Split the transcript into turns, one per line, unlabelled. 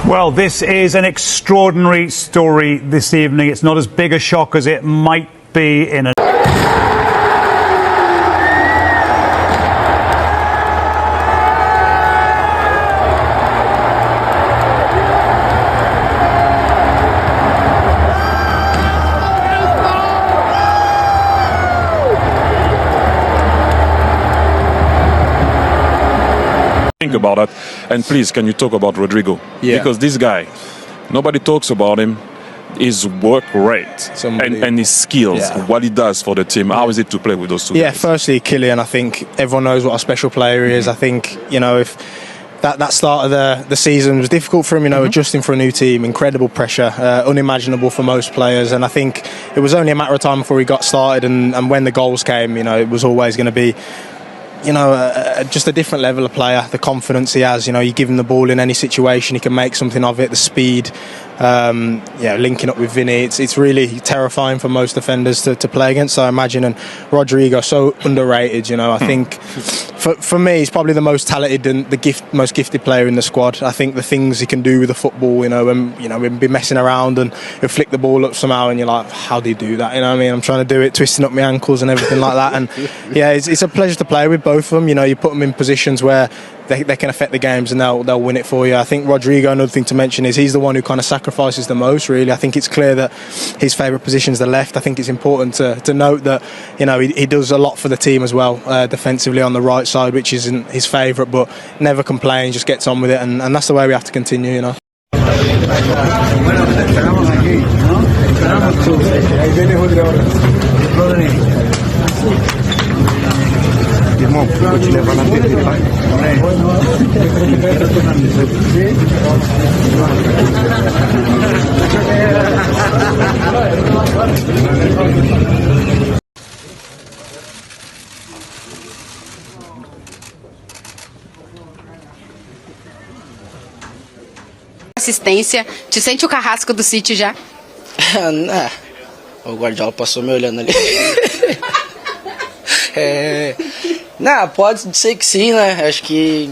Well, this is an extraordinary story this evening. It's not as big a shock as it might be in a...
Think about that, and please, can you talk about Rodrygo?
Yeah.
Because this guy, nobody talks about him. His work rate and his skills, what he does for the team. How is it to play with those two guys?
Firstly, Kylian, I think everyone knows what a special player he is. I think, if that start of the season was difficult for him, adjusting for a new team, incredible pressure, unimaginable for most players. And I think it was only a matter of time before he got started, and when the goals came, it was always going to be just a different level of player. The confidence he has, you give him the ball in any situation, he can make something of it. The speed, linking up with Vinny, it's really terrifying for most defenders to play against. So I imagine, and Rodrygo, so underrated. I think for me, he's probably the most talented and most gifted player in the squad. I think the things he can do with the football, we'll be messing around and he'll flick the ball up somehow, and you're like, how do you do that? I'm trying to do it, twisting up my ankles and everything like that. And it's a pleasure to play with both of them. You put them in positions where they can affect the games and they'll win it for you. I think Rodrygo, another thing to mention is he's the one who kind of sacrifices the most, really. I think it's clear that his favourite position is the left. I think it's important to note that he does a lot for the team as well, defensively on the right side, which isn't his favourite, but never complains, just gets on with it, and that's the way we have to continue.
Assistência. Te sente o carrasco do City já?
O Guardiola passou me olhando ali. Pode ser que sim, né? Acho que